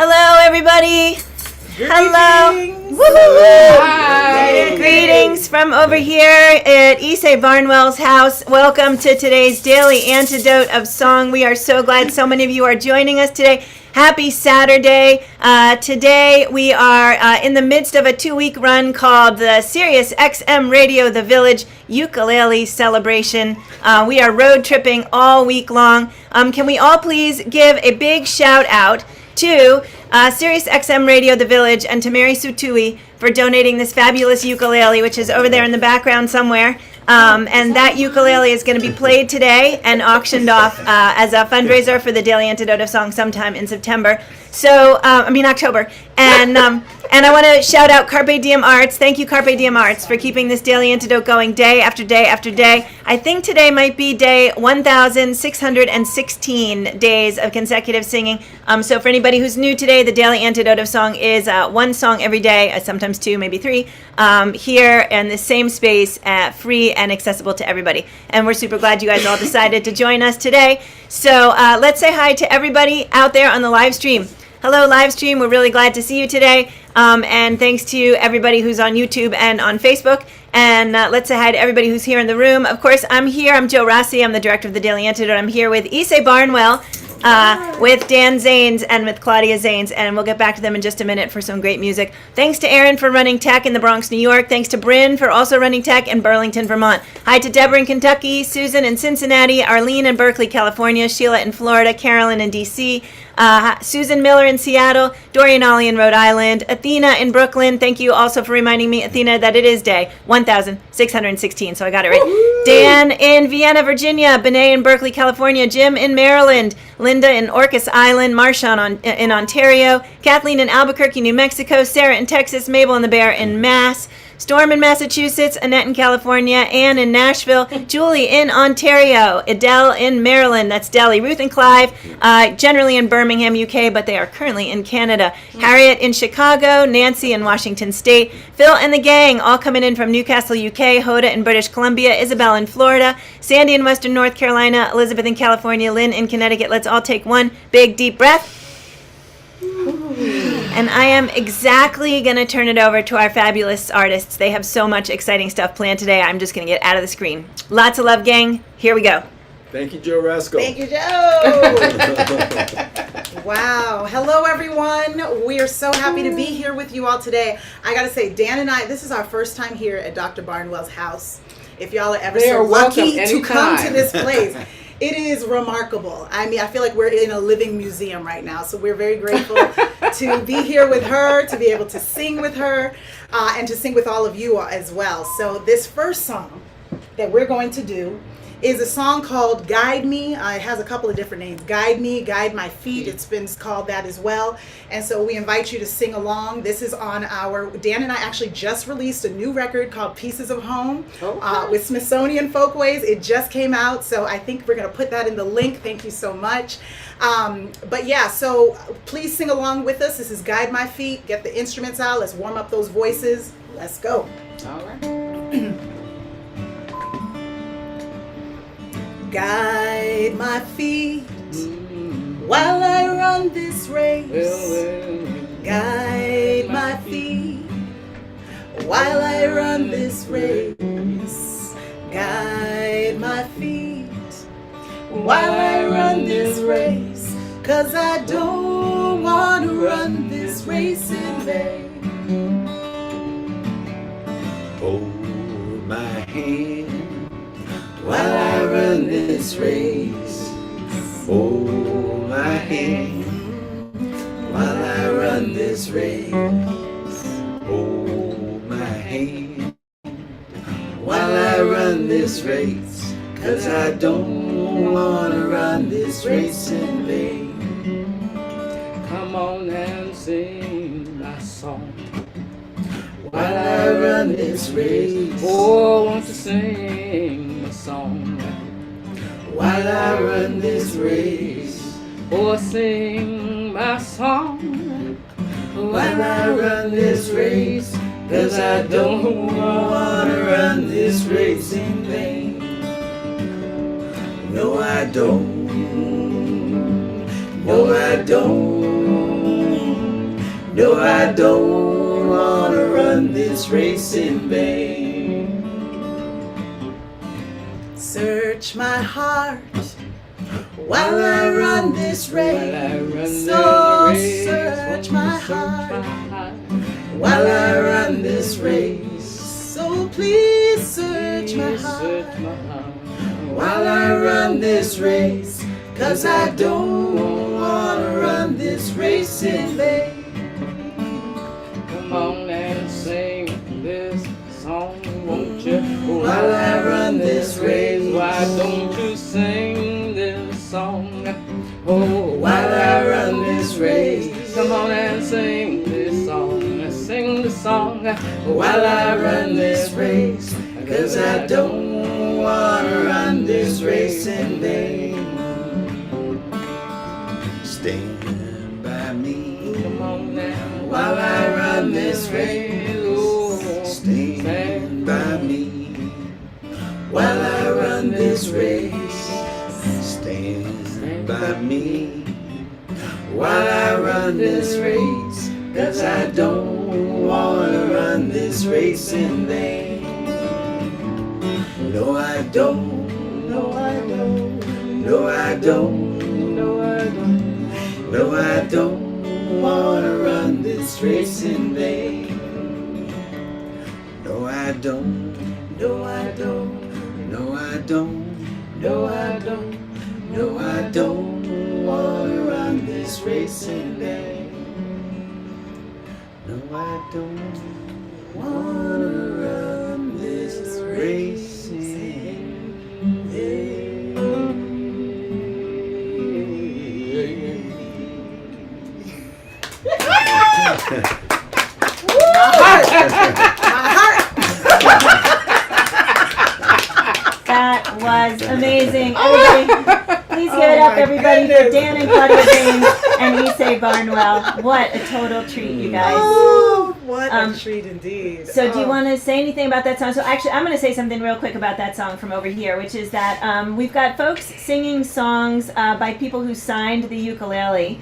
Hello, everybody. Hello. Greetings. Woohoo. Hi. Greetings from over here at Ysaye Barnwell's house. Welcome to today's daily antidote of song. We are so glad so many of you are joining us today. Happy Saturday. Today we are in the midst of a 2-week run called the Sirius XM Radio The Village Ukulele Celebration. We are road tripping all week long. Can we all please give a big shout out to Sirius XM Radio The Village and to Mary Sutui for donating this fabulous ukulele, which is over there in the background somewhere. And that ukulele is going to be played today and auctioned off as a fundraiser for the Daily Antidote of Song sometime in September. So, October. And I want to shout out Carpe Diem Arts. Thank you, Carpe Diem Arts, for keeping this Daily Antidote going day after day after day. I think today might be day 1,616 days of consecutive singing. So for anybody who's new today, the Daily Antidote of Song is one song every day, sometimes two, maybe three, here in the same space, free and accessible to everybody. And we're super glad you guys all decided to join us today. So let's say hi to everybody out there on the live stream. Hello, live stream. We're really glad to see you today. And thanks to everybody who's on YouTube and on Facebook. And let's say hi to everybody who's here in the room. Of course, I'm here. I'm Jo Rasi. I'm the director of the Daily Antidote. I'm here with Ysaye Barnwell, with Dan Zanes, and with Claudia Zanes. And we'll get back to them in just a minute for some great music. Thanks to Aaron for running tech in the Bronx, New York. Thanks to Bryn for also running tech in Burlington, Vermont. Hi to Deborah in Kentucky, Susan in Cincinnati, Arlene in Berkeley, California, Sheila in Florida, Carolyn in D.C., Susan Miller in Seattle, Dorian Ollie in Rhode Island, Athena in Brooklyn. Thank you also for reminding me, Athena, that it is day 1,616, so I got it right. Woo-hoo! Dan in Vienna, Virginia, Benet in Berkeley, California, Jim in Maryland, Linda in Orcas Island, Marshawn in Ontario, Kathleen in Albuquerque, New Mexico, Sarah in Texas, Mabel and the Bear in Mass, Storm in Massachusetts, Annette in California, Anne in Nashville, Julie in Ontario, Adele in Maryland, that's Delhi, Ruth and Clive, generally in Birmingham, UK, but they are currently in Canada, Harriet in Chicago, Nancy in Washington State, Phil and the gang, all coming in from Newcastle, UK, Hoda in British Columbia, Isabel in Florida, Sandy in Western North Carolina, Elizabeth in California, Lynn in Connecticut. Let's all take one big deep breath. And I am exactly going to turn it over to our fabulous artists. They have so much exciting stuff planned today. I'm just going to get out of the screen. Lots of love, gang. Here we go. Thank you, Jo Rasi. Thank you, Joe. Wow. Hello, everyone. We are so happy to be here with you all today. I got to say, Dan and I, this is our first time here at Dr. Barnwell's house. If y'all are ever so lucky to come to this place. It is remarkable. I mean, I feel like we're in a living museum right now. So we're very grateful to be here with her, to be able to sing with her, and to sing with all of you as well. So this first song that we're going to do is a song called Guide Me. It has a couple of different names. Guide Me, Guide My Feet. It's been called that as well. And so we invite you to sing along. This is on Dan and I actually just released a new record called Pieces of Home with Smithsonian Folkways. It just came out. So I think we're going to put that in the link. Thank you so much. But yeah, so please sing along with us. This is Guide My Feet. Get the instruments out. Let's warm up those voices. Let's go. All right. Guide my feet while I run this race. Guide my feet while I run this race. Guide my feet while I run this race. 'Cause I don't want to run this race in vain. Hold my hand while I run this race. Hold my hand while I run this race. Hold my hand while I run this race. 'Cause I don't want to run this race in vain. Come on and sing my song While I run this race. Oh, won't you sing my song While I run this race. Oh, sing my song While I run this race. 'Cause I don't want to run this race in vain. No, I don't. No, I don't. No, I don't wanna run this race in vain. Search my heart while I run this race. So search my heart while I run this race. So please search my heart while I run this race. 'Cause I don't wanna run this race in vain. Come on and sing this song, won't you? While I run this race. Why don't you sing this song? Oh, While I run this race. come on and sing this song. Sing the song While I run this race. 'Cause I don't wanna run this race in vain. Stand by me Come on now. while I run this race. Oh, Stand by me while I run this race. Stand by me while I run this race. 'Cause I don't wanna run this race in vain. No, I don't. No, I don't. No, I don't. no, I don't. No, I don't wanna run this race in vain. No, I don't. No, I don't. No, I don't. No, I don't. No, I don't wanna run this race in vain. No, I don't wanna run this race in vain. That was amazing. Everybody, please give it up, everybody, for Dan and Claudia and Ysaye Barnwell. What a total treat, you guys. Oh, what a treat indeed. So do you want to say anything about that song? So actually, I'm going to say something real quick about that song from over here, which is that we've got folks singing songs by people who signed the ukulele,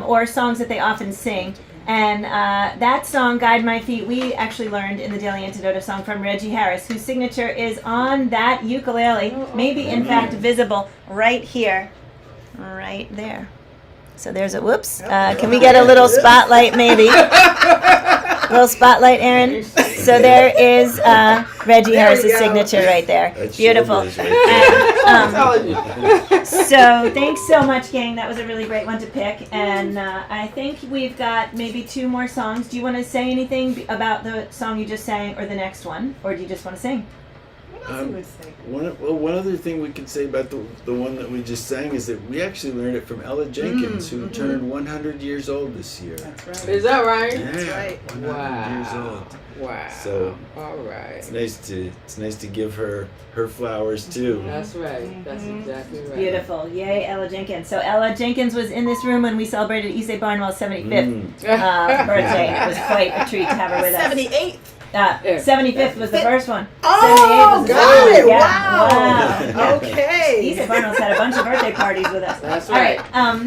or songs that they often sing. And that song, Guide My Feet, we actually learned in the Daily Antidote, a song from Reggie Harris, whose signature is on that ukulele, maybe in fact visible right here, right there. So there's a, whoops, can we get a little spotlight maybe? Little spotlight, Aaron. So there is Reggie Harris's signature right there. That's Beautiful. showbiz right And, so thanks so much, gang. That was a really great one to pick. And I think we've got maybe 2 more songs. Do you want to say anything about the song you just sang or the next one? Or do you just want to sing? One other thing we can say about the one that we just sang is that we actually learned it from Ella Jenkins, who turned 100 years old this year. That's right. Is that right? Yeah, That's right. 100 years old. Wow. So all right. it's nice to give her flowers too. That's right. That's exactly right. Beautiful. Yay, Ella Jenkins. So Ella Jenkins was in this room when we celebrated Ysaye Barnwell's 75th birthday. It was quite a treat to have her with us. 78th. 75th was the first one. Oh, 78th was the got first it. one. Yeah. Wow. Okay. Ysaye Barnwell's had a bunch of birthday parties with us. That's All right.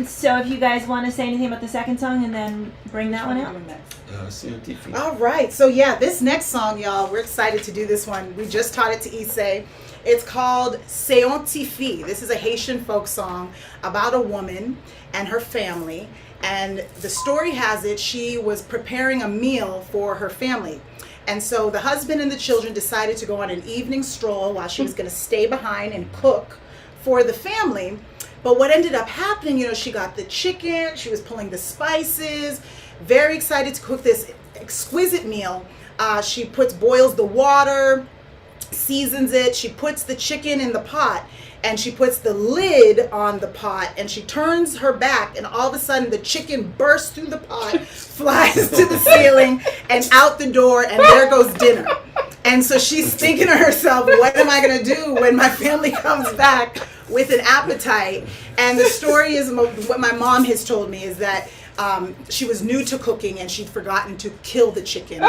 So if you guys want to say anything about the second song and then bring that one out. Yon Tifi. All right. So yeah, this next song, y'all, we're excited to do this one. We just taught it to Ysaye. It's called Yon Tifi. This is a Haitian folk song about a woman and her family. And the story has it, she was preparing a meal for her family. And so the husband and the children decided to go on an evening stroll while she was going to stay behind and cook for the family. But what ended up happening, she got the chicken, she was pulling the spices, very excited to cook this exquisite meal. She boils the water, seasons it, she puts the chicken in the pot, and she puts the lid on the pot, and she turns her back, and all of a sudden the chicken bursts through the pot, flies to the ceiling and out the door, and there goes dinner. And so she's thinking to herself, what am I going to do when my family comes back with an appetite? And the story is, what my mom has told me is that she was new to cooking and she'd forgotten to kill the chicken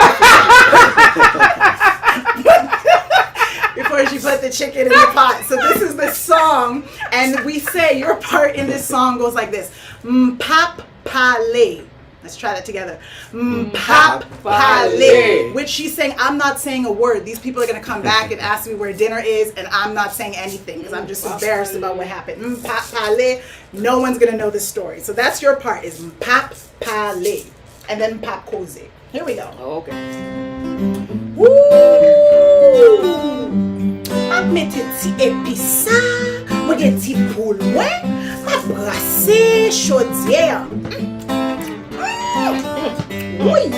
before she put the chicken in the pot. So this is the song, and we say your part in this song goes like this: M'pap pale, Let's try that together. Mpapale. Which she's saying, I'm not saying a word. These people are going to come back and ask me where dinner is, and I'm not saying anything because I'm just embarrassed about what happened. Mpapale. No one's going to know this story. So that's your part, is Mpapale. And then Mpap Koze. Here we go. Okay. Woo! Ma mette ti episa, mwen gen ti poul mwen, ma brase chaudière. Oui.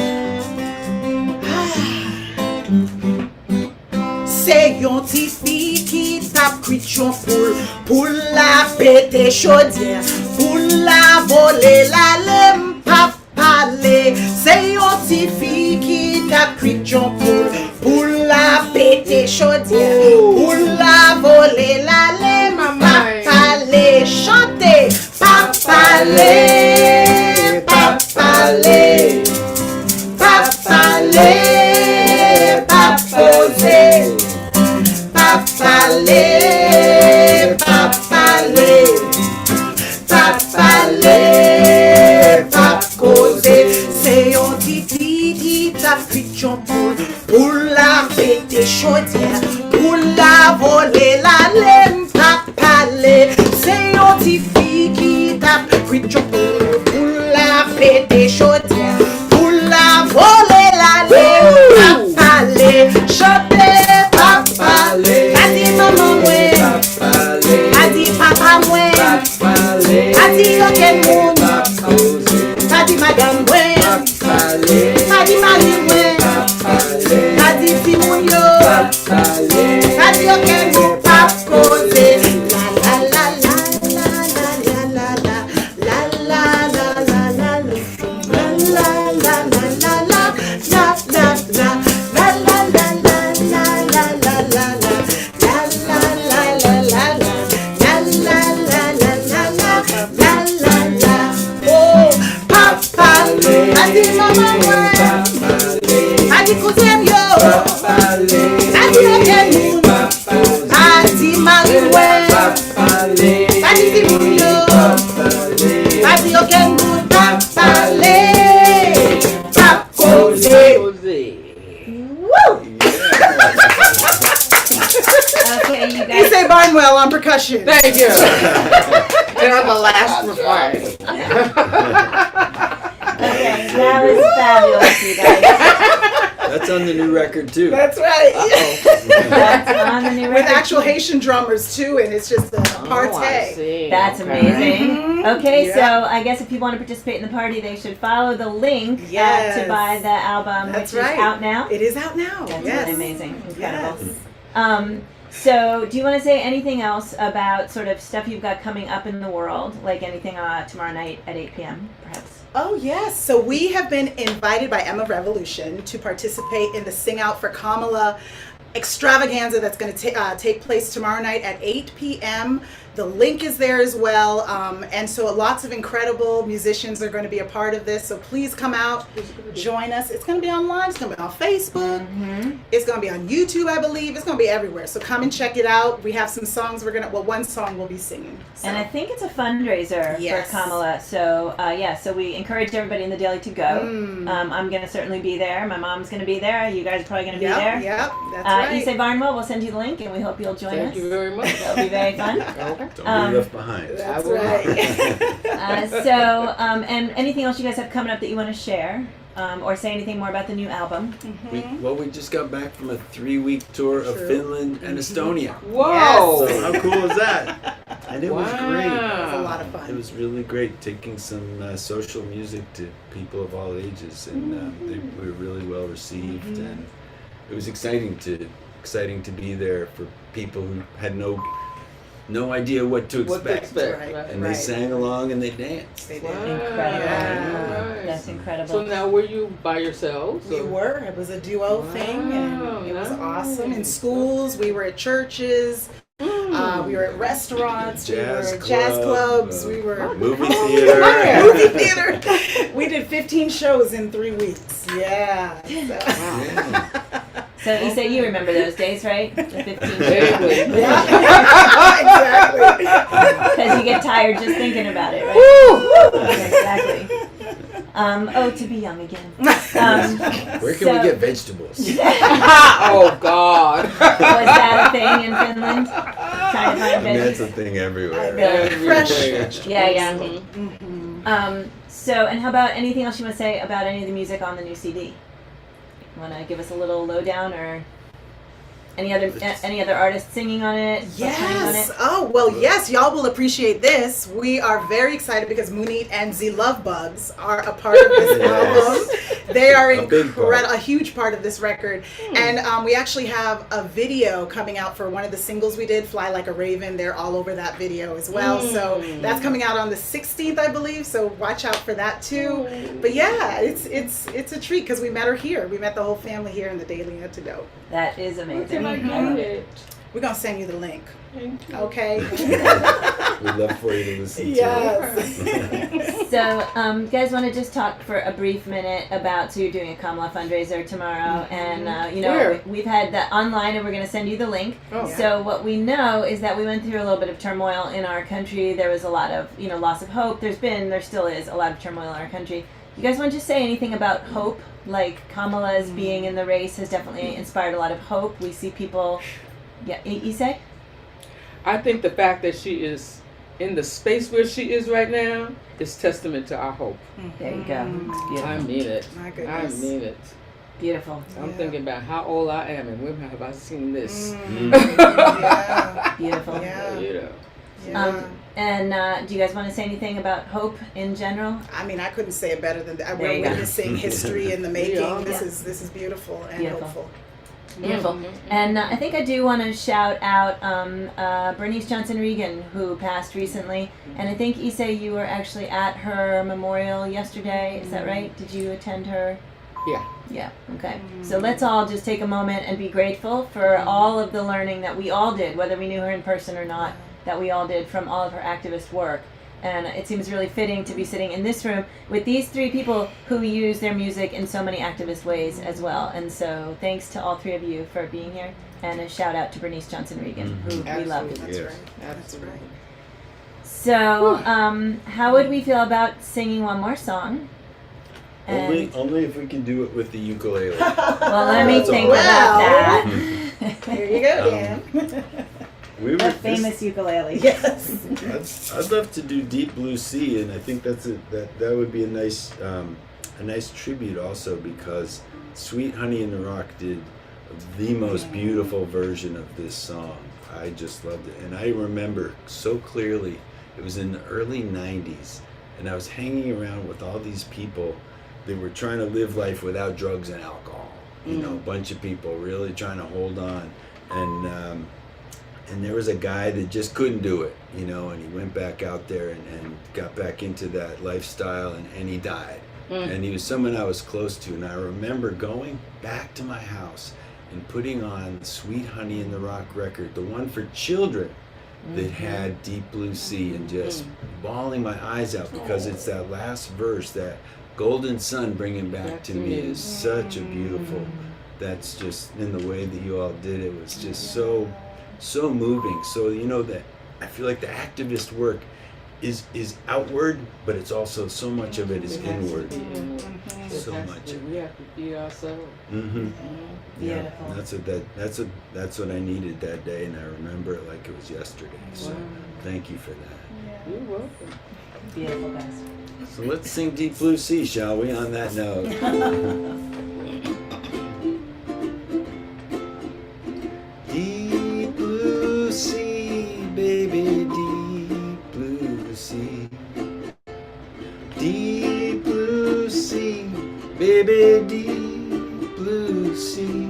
C'est yon tifi qui tap cuit yon poule la pété chaudière, pour la voler la lem pa pale. C'est yon tifi qui tap cuit yon pour la pété chaudière, pour la voler la lem pa pale. Chantez pa pale, pa pale, pa pale, pa poser. Papale, papale, papale, pap Koze. C'est yon titi qui t'a cuit yon poule, pour la pété chaudière, pour la voler la lem, papale. C'est yon tifi qui t'a cuit yon poule, pour la pété chaudière, pour la voler la lem, papale. Chantez papale, adi maman mwen, adi papa mwen, adi yoken moun, adi madame mwen, adi mari mwen, adi fi moun yo, adi yoken moun, Pap Koze. La la la la la la la la la la la la la la la la la la. Adi mama mwen, adi kouzem yo, adi yoken moun, adi mari mwen, adi di moun yo, adi yoken moun, papale, Pap Koze. Woo! Okay, you guys. Ysaye Barnwell on percussion. Thank you. And I'm the last reply. Okay, that was fabulous, you guys. That's on the new record too. That's right. That's on the new record. With actual Haitian drummers too, and it's just a I partay. see. That's Okay. amazing. Okay, Yeah. so I guess if people want to participate in the party, they should follow the link Yes. to buy the album, That's which right. is out now. It is out now. That's yes. really amazing. Incredible. Yes. So do you want to say anything else about sort of stuff you've got coming up in the world, like anything tomorrow night at 8 p.m., perhaps? Oh yes, so we have been invited by Emma Revolution to participate in the Sing Out for Kamala extravaganza that's going to take place tomorrow night at 8 p.m. The link is there as well, and so lots of incredible musicians are going to be a part of this, so please come out, join us. It's going to be online, it's going to be on Facebook, it's going to be on YouTube, I believe, it's going to be everywhere, so come and check it out. We have some songs one song we'll be singing. So. And I think it's a fundraiser Yes. for Kamala, so so we encourage everybody in the Daily to go. I'm going to certainly be there, my mom's going to be there, you guys are probably going to be there. Yep, that's right. Ysaye Barnwell, we'll send you the link, and we hope you'll join us. Thank you very much. That'll be very fun. Don't be left behind. That's will. right. And anything else you guys have coming up that you want to share, or say anything more about the new album? We just got back from a 3-week tour of Finland and Estonia. Whoa! So how cool is that? And it was great. It was a lot of fun. It was really great taking some social music to people of all ages, and they were really well received, and it was exciting to be there for people who had no idea what to expect. What to expect. Right. And they sang along and they danced. They did. Incredible. Yeah. That's incredible. So now were you by yourselves? We or- were. It was a duo thing, and it was nice. awesome. In schools, we were at churches, we were at restaurants, we were at jazz clubs, we were Movie theater. movie theater. We did 15 shows in 3 weeks. Yeah. So Ysaye, you remember those days, right? The 15 Exactly. Exactly. Because you get tired just thinking about it, right? Woo! Exactly. To be young again. Where can we get vegetables? Oh, God. Was that a thing in Finland? Trying to find veggies? That's a thing everywhere. Fresh. Yeah. Mm-hmm. So, and how about anything else you want to say about any of the music on the new CD? Want to give us a little lowdown, or any other artists singing on it? Playing on it? Oh, well, yes. Y'all will appreciate this. We are very excited because Munit and Z Love Bugs are a part of this album. They are a huge part of this record. And we actually have a video coming out for one of the singles we did, Fly Like a Raven. They're all over that video as well. So that's coming out on the 16th, I believe. So watch out for that too. But yeah, it's a treat because we met her here. We met the whole family here in the Daily Antidote. That is amazing. We're going to send you the link. Okay? We'd love for you to listen to Yes. So, you guys want to just talk for a brief minute about, so you're doing a Kamala fundraiser tomorrow, and, we've had that online, and we're going to send you the link. So what we know is that we went through a little bit of turmoil in our country. There was a lot of, loss of hope. There still is a lot of turmoil in our country. You guys want to just say anything about hope? Like, Kamala's being in the race has definitely inspired a lot of hope. We see people... Yeah, Ysaye? I think the fact that she is in the space where she is right now is testament to our hope. There you go. Beautiful. I mean it. My goodness. I mean it. Beautiful. I'm thinking about how old I am and when have I seen this. Yeah. Beautiful. Yeah. And do you guys want to say anything about hope in general? I mean, I couldn't say it better than that. We're witnessing history in the making. This is beautiful and hopeful. Beautiful. And I think I do want to shout out Bernice Johnson-Regan, who passed recently. And I think, Ysaye, you were actually at her memorial yesterday. Is that right? Did you attend her? Yeah. Yeah, okay. So let's all just take a moment and be grateful for all of the learning that we all did, whether we knew her in person or not, that we all did from all of her activist work. And it seems really fitting to be sitting in this room with these three people who use their music in so many activist ways as well. And so thanks to all three of you for being here. And a shout out to Bernice Johnson-Regan, who we love. That's Yes. right. That's right. So how would we feel about singing one more song? Only if we can do it with the ukulele. Well, let me think about that. Here you go, Dan. The famous ukulele. Yes. I'd love to do Deep Blue Sea, and I think that would be a nice tribute also, because Sweet Honey in the Rock did the most beautiful version of this song. I just loved it, and I remember so clearly. It was in the early '90s, and I was hanging around with all these people that were trying to live life without drugs and alcohol. A bunch of people really trying to hold on, and there was a guy that just couldn't do it, and he went back out there and got back into that lifestyle, and he died. And he was someone I was close to, and I remember going back to my house and putting on Sweet Honey in the Rock record, the one for children that had Deep Blue Sea, and just bawling my eyes out, because it's that last verse, that golden sun bringing back to me, is such a beautiful, that's just in the way that you all did it was just so moving. So that I feel like the activist work is outward, but it's also so much of it is inward. So much. We have to be ourselves. Yeah, that's what I needed that day, and I remember it like it was yesterday. So thank you for that. You're welcome. Beautiful, guys. So let's sing Deep Blue Sea, shall we? On that note. Deep blue sea, baby, deep blue sea. Deep blue sea, baby, deep blue sea.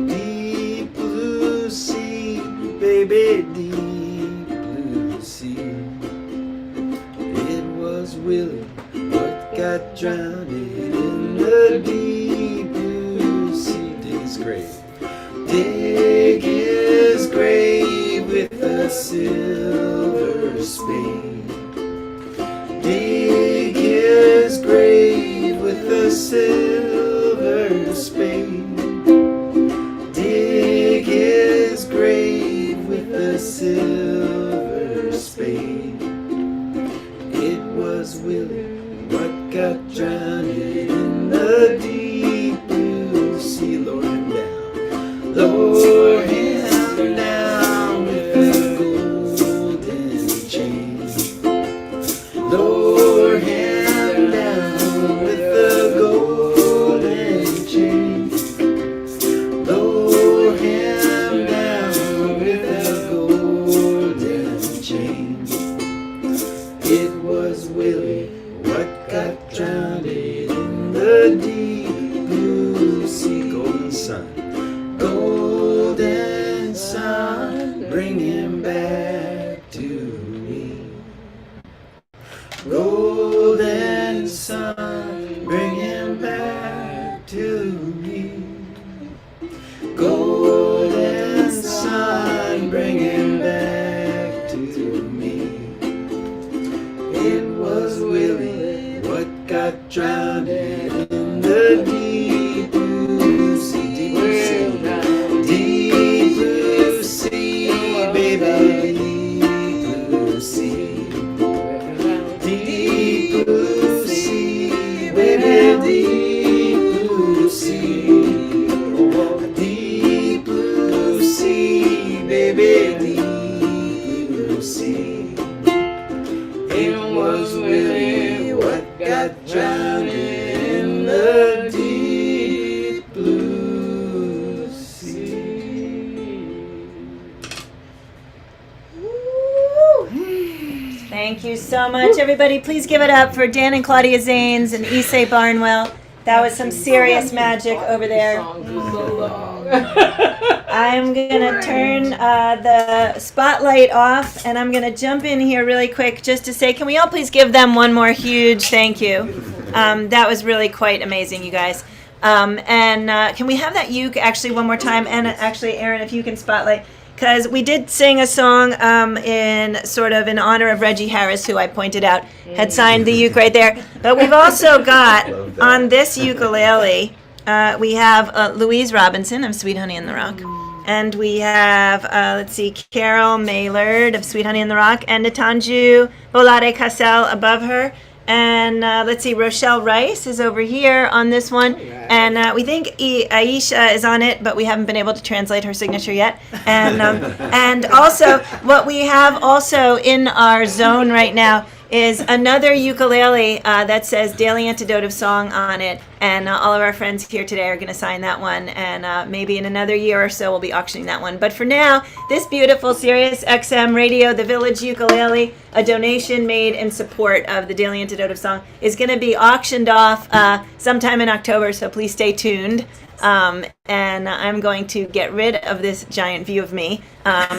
Deep blue sea, baby, deep blue sea. It was Willy, but got drowned in the deep blue sea. Dig his grave. Dig his grave with a silver spade. Dig his grave with a silver spade. Dig his grave with a silver spade. It was Willy, what bring him back to me. Golden sun, bring him back to me. Golden sun, bring him back to me. It was Willy, what got drowned in the deep blue sea. Deep blue sea, baby, deep blue sea. Deep blue sea, baby, deep blue sea. Deep blue sea, baby, deep blue sea. It was Willy, what got drowned in the deep blue sea. Thank you so much, everybody. Please give it up for Dan and Claudia Zanes and Ysaye Barnwell. That was some serious magic over there. I'm going to turn the spotlight off, and I'm going to jump in here really quick just to say, can we all please give them one more huge thank you? That was really quite amazing, you guys. And can we have that uke actually one more time? And actually, Aaron, if you can spotlight. Because we did sing a song in honor of Reggie Harris, who I pointed out had signed the uke right there. But we've also got on this ukulele, we have Louise Robinson of Sweet Honey in the Rock. And we have, Carol Maylard of Sweet Honey in the Rock, and Natanju Bolade Cassell above her. And Rochelle Rice is over here on this one. And we think Aisha is on it, but we haven't been able to translate her signature yet. And and also, what we have also in our zone right now is another ukulele that says Daily Antidote of Song on it. And all of our friends here today are going to sign that one. And maybe in another year or so, we'll be auctioning that one. But for now, this beautiful Sirius XM Radio, the Village Ukulele, a donation made in support of the Daily Antidote of Song, is going to be auctioned off sometime in October. So please stay tuned. And I'm going to get rid of this giant view of me. Aaron,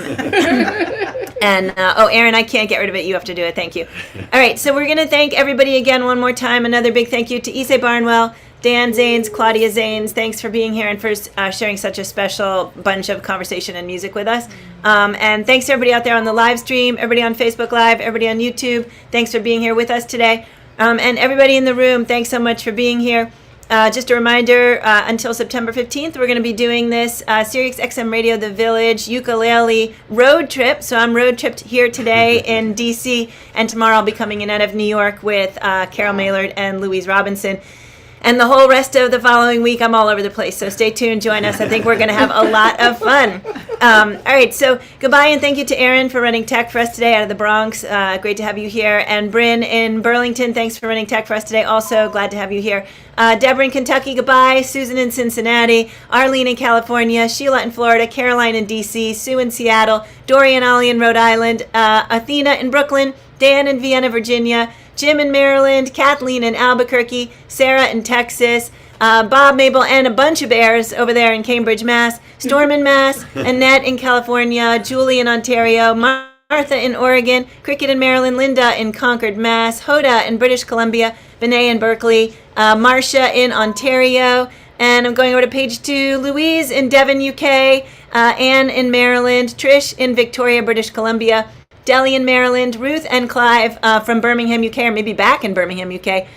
I can't get rid of it. You have to do it. Thank you. All right, so we're going to thank everybody again one more time. Another big thank you to Ysaye Barnwell, Dan Zanes, Claudia Zanes. Thanks for being here and for sharing such a special bunch of conversation and music with us. And thanks to everybody out there on the live stream, everybody on Facebook Live, everybody on YouTube. Thanks for being here with us today. And everybody in the room, thanks so much for being here. Just a reminder, until September 15th, we're going to be doing this Sirius XM Radio, The Village Ukulele Road Trip. So I'm road tripped here today in D.C., and tomorrow I'll be coming in out of New York with Carol Maylard and Louise Robinson. And the whole rest of the following week, I'm all over the place. So stay tuned, join us. I think we're going to have a lot of fun. All right, so goodbye, and thank you to Aaron for running tech for us today out of the Bronx. Great to have you here. And Bryn in Burlington, thanks for running tech for us today. Also, glad to have you here. Deborah in Kentucky, goodbye. Susan in Cincinnati. Arlene in California. Sheila in Florida. Caroline in D.C. Sue in Seattle. Dory and Ollie in Rhode Island. Athena in Brooklyn. Dan in Vienna, Virginia. Jim in Maryland, Kathleen in Albuquerque, Sarah in Texas, Bob, Mabel, and a bunch of bears over there in Cambridge, Mass, Storm in Mass, Annette in California, Julie in Ontario, Martha in Oregon, Cricket in Maryland, Linda in Concord, Mass, Hoda in British Columbia, Benet in Berkeley, Marcia in Ontario, and I'm going over to page 2, Louise in Devon, UK, Anne in Maryland, Trish in Victoria, British Columbia, Delhi in Maryland, Ruth and Clive from Birmingham, UK, or maybe back in Birmingham, UK.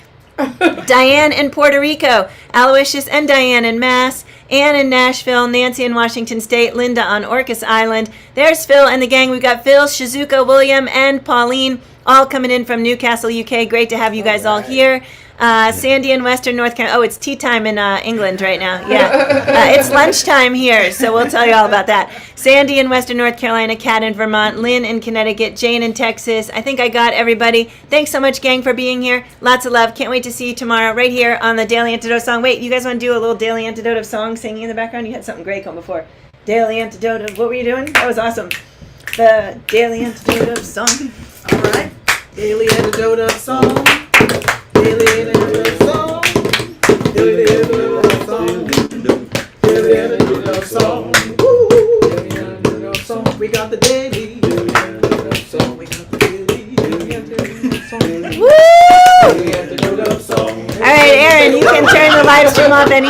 Diane in Puerto Rico, Aloysius and Diane in Mass, Anne in Nashville, Nancy in Washington State, Linda on Orcas Island. There's Phil and the gang. We've got Phil, Shizuka, William, and Pauline all coming in from Newcastle, UK. Great to have you guys all here. Sandy in Western North Carolina. Oh, it's tea time in England right now. Yeah. It's lunchtime here, so we'll tell you all about that. Sandy in Western North Carolina, Kat in Vermont, Lynn in Connecticut, Jane in Texas. I think I got everybody. Thanks so much, gang, for being here. Lots of love. Can't wait to see you tomorrow right here on the Daily Antidote song. Wait, you guys want to do a little Daily Antidote of song singing in the background? You had something great going before. Daily Antidote of, what were you doing? That was awesome. The Daily Antidote of song. All right. Daily Antidote of song. Daily Antidote of song. Daily Antidote of song. Daily Antidote of song. Daily Antidote of song. We got the love any